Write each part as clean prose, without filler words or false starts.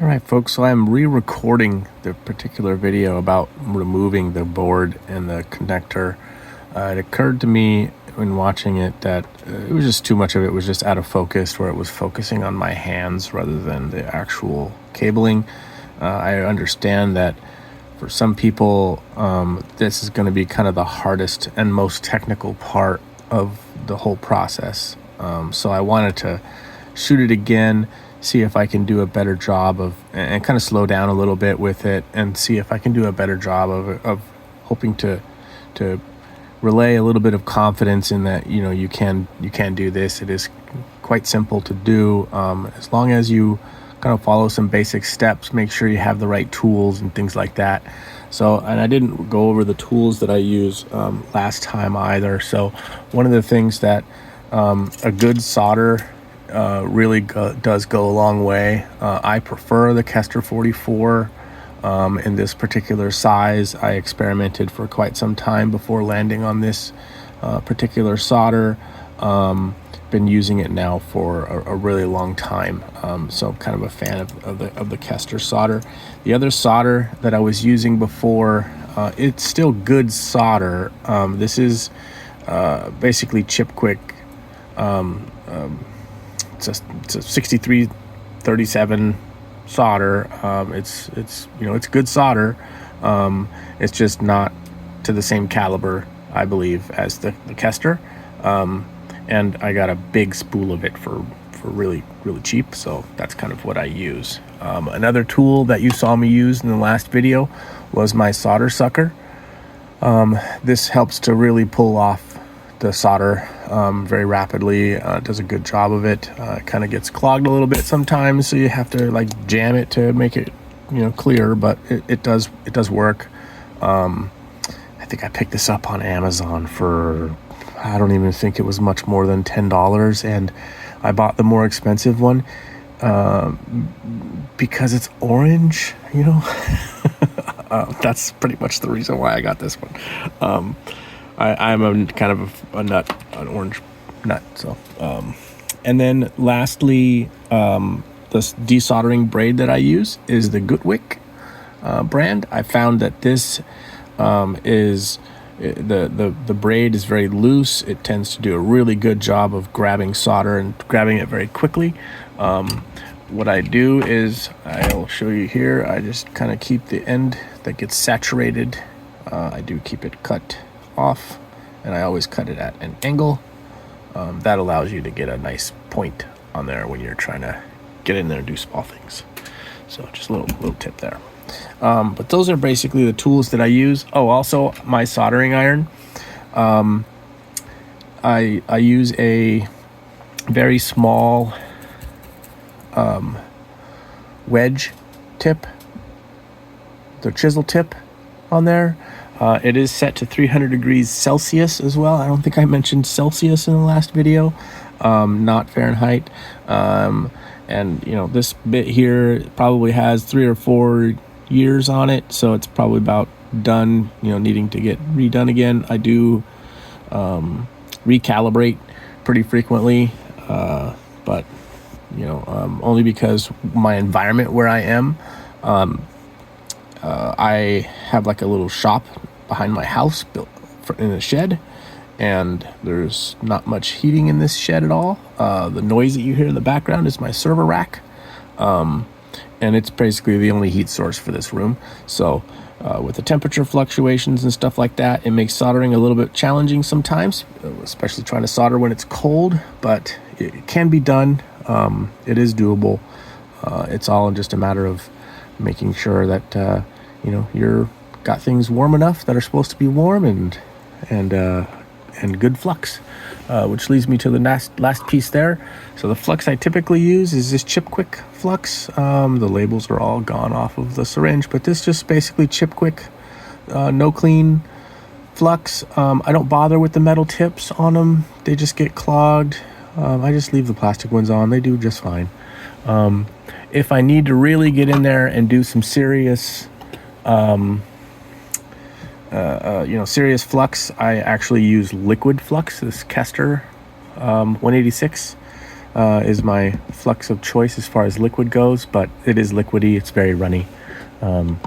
All right, folks, so I'm re-recording the particular video about removing the board and the connector. It occurred to me when watching it that it was just too much of it was just out of focus, where it was focusing on my hands rather than the actual cabling. I understand that for some people, this is going to be kind of the hardest and most technical part of the whole process. So I wanted to shoot it again, see if I can do a better job of, and kind of slow down a little bit with it, and see if I can do a better job of hoping to relay a little bit of confidence in that you can do this. It is quite simple to do, as long as you kind of follow some basic steps. Make sure you have the right tools and things like that. So, and I didn't go over the tools that I use last time either. So one of the things that a good solder really does go a long way. I prefer the Kester 44 in this particular size. I experimented for quite some time before landing on this particular solder. Been using it now for a really long time, so I'm kind of a fan of the Kester solder. The other solder that I was using before, it's still good solder. This is basically Chip Quick. It's a 6337 solder. It's good solder. It's just not to the same caliber, I believe, as the Kester. And I got a big spool of it for really cheap, so that's kind of what I use. Another tool that you saw me use in the last video was my solder sucker. This helps to really pull off the solder very rapidly. It does a good job of it. It kind of gets clogged a little bit sometimes, so you have to like jam it to make it clear, but it does work. I think I picked this up on Amazon for, I don't even think it was much more than $10, and I bought the more expensive one because it's orange. That's pretty much the reason why I got this one. I'm a kind of an orange nut. So, and then lastly, the desoldering braid that I use is the Gutwick brand. I found that this is the braid is very loose. It tends to do a really good job of grabbing solder and grabbing it very quickly. What I do is, I'll show you here, I just kind of keep the end that gets saturated. I do keep it cut off, and I always cut it at an angle. That allows you to get a nice point on there when you're trying to get in there and do small things. So just a little tip there. But those are basically the tools that I use. Oh, also my soldering iron. I use a very small wedge tip, the chisel tip on there. It is set to 300 degrees Celsius as well. I don't think I mentioned Celsius in the last video, not Fahrenheit. And this bit here probably has 3 or 4 years on it, so it's probably about done, needing to get redone again. I do recalibrate pretty frequently, but only because my environment where I am, I have like a little shop behind my house built in a shed, and there's not much heating in this shed at all. The noise that you hear in the background is my server rack, and it's basically the only heat source for this room. So with the temperature fluctuations and stuff like that, it makes soldering a little bit challenging sometimes, especially trying to solder when it's cold, but it can be done. It is doable. It's all just a matter of making sure that you're got things warm enough that are supposed to be warm, and good flux, which leads me to the last piece there. So the flux I typically use is this Chip Quick flux. The labels are all gone off of the syringe, but this just basically Chip Quick, no clean flux. I don't bother with the metal tips on them. They just get clogged. I just leave the plastic ones on. They do just fine. If I need to really get in there and do some serious serious flux, I actually use liquid flux, this Kester 186. is my flux of choice as far as liquid goes, but it is liquidy. It's very runny. That's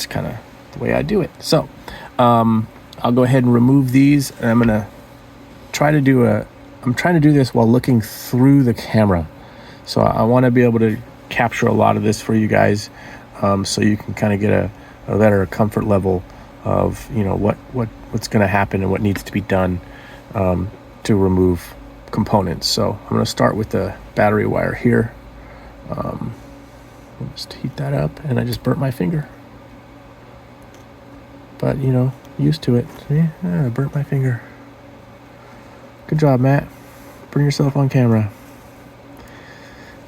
kind of the way I do it. So I'll go ahead and remove these, and I'm trying to do this while looking through the camera. So I want to be able to capture a lot of this for you guys, so you can kind of get a better comfort level of, you know, what's going to happen and what needs to be done to remove components. So I'm going to start with the battery wire here. I'll just heat that up, and I just burnt my finger. But, you know, used to it. See? I burnt my finger. Good job, Matt. Bring yourself on camera.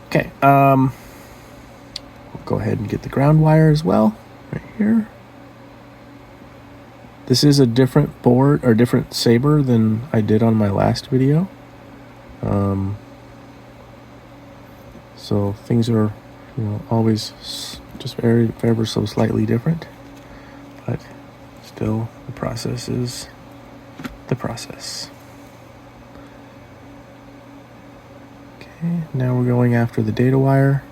Okay, we'll go ahead and get the ground wire as well, right here. This is a different board, or different saber than I did on my last video. So things are, you know, always just ever so slightly different, but still the process is the process. Okay, now we're going after the data wire,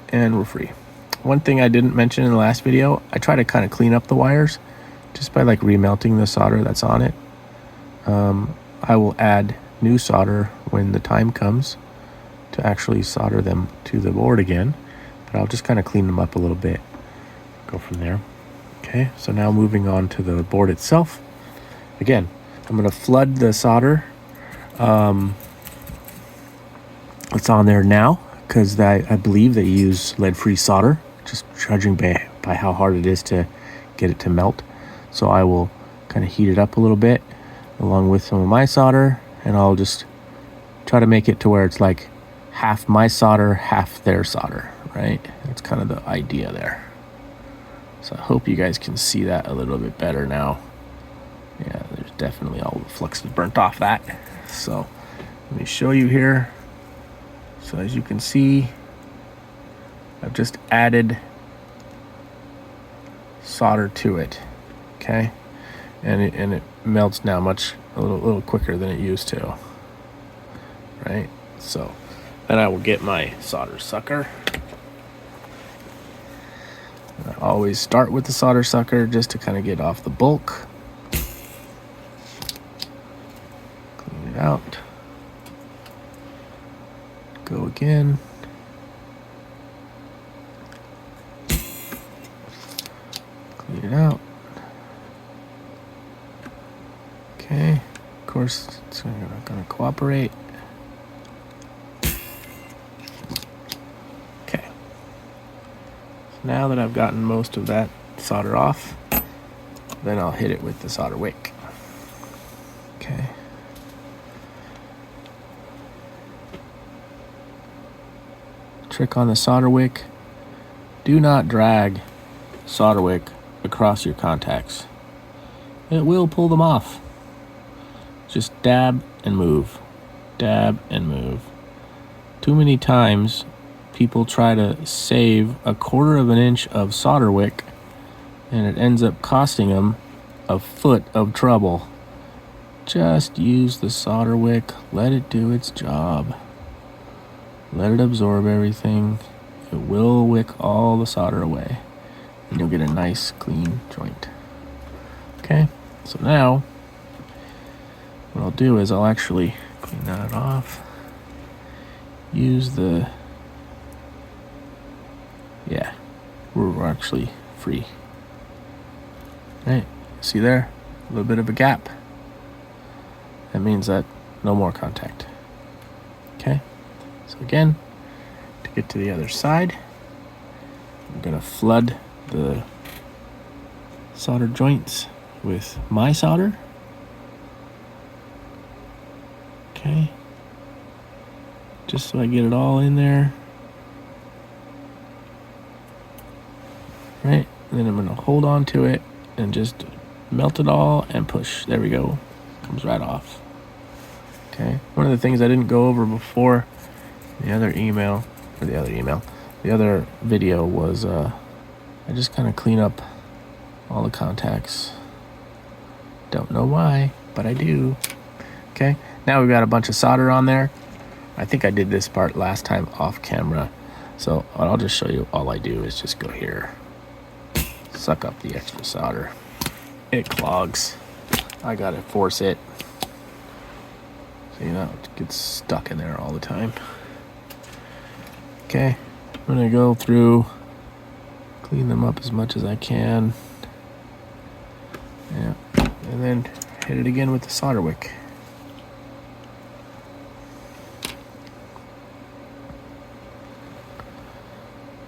and we're free. One thing I didn't mention in the last video, I try to kind of clean up the wires just by like remelting the solder that's on it. I will add new solder when the time comes to actually solder them to the board again, but I'll just kind of clean them up a little bit, go from there. Okay, so now moving on to the board itself. Again, I'm going to flood the solder that's on there now, because I believe they use lead-free solder, just judging by how hard it is to get it to melt. So I will kind of heat it up a little bit along with some of my solder, and I'll just try to make it to where it's like half my solder, half their solder, right? That's kind of the idea there. So I hope you guys can see that a little bit better now. Yeah, there's definitely all the flux is burnt off that. So let me show you here. So as you can see, I've just added solder to it, okay? And it melts now a little quicker than it used to, right? So then I will get my solder sucker. I always start with the solder sucker just to kind of get off the bulk. Clean it out. Go again. Clean it out. Okay. Of course, it's not going to cooperate. Okay. So now that I've gotten most of that solder off, then I'll hit it with the solder wick. Okay. Trick on the solder wick: do not drag solder wick across your contacts. It will pull them off. Just dab and move. Dab and move. Too many times people try to save 1/4 of an inch of solder wick, and it ends up costing them a foot of trouble. Just use the solder wick. Let it do its job. Let it absorb everything. It will wick all the solder away, and you'll get a nice clean joint. Okay, so now what I'll do is I'll actually clean that off. Use the, yeah, we're actually free. Right, see there? A little bit of a gap. That means that no more contact. Okay. So again, to get to the other side, I'm going to flood the solder joints with my solder. Okay. Just so I get it all in there. Right. And then I'm going to hold on to it and just melt it all and push. There we go. Comes right off. Okay. One of the things I didn't go over before the other video was I just kind of clean up all the contacts. Don't know why, but I do. Okay, now we've got a bunch of solder on there. I think I did this part last time off camera, so I'll just show you. All I do is just go here, suck up the extra solder. It clogs. I gotta force it, so you know it gets stuck in there all the time. Okay, I'm gonna go through, clean them up as much as I can. Yeah, and then hit it again with the solder wick.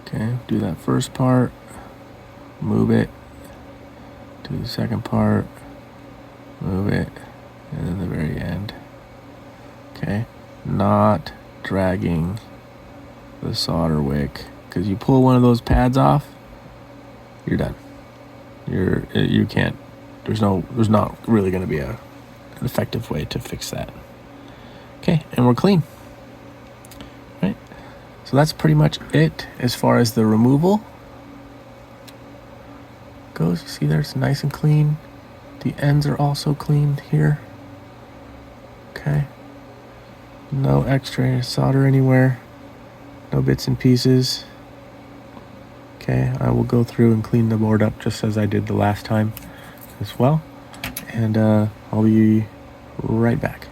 Okay, do that first part, move it, do the second part, move it, and then the very end. Okay, not dragging the solder wick, because you pull one of those pads off, you're done. You can't. There's not really going to be an effective way to fix that. Okay, and we're clean. Right. So that's pretty much it as far as the removal goes. You see there, it's nice and clean. The ends are also clean here. Okay. No extra solder anywhere. No bits and pieces. Okay, I will go through and clean the board up just as I did the last time as well. And I'll be right back.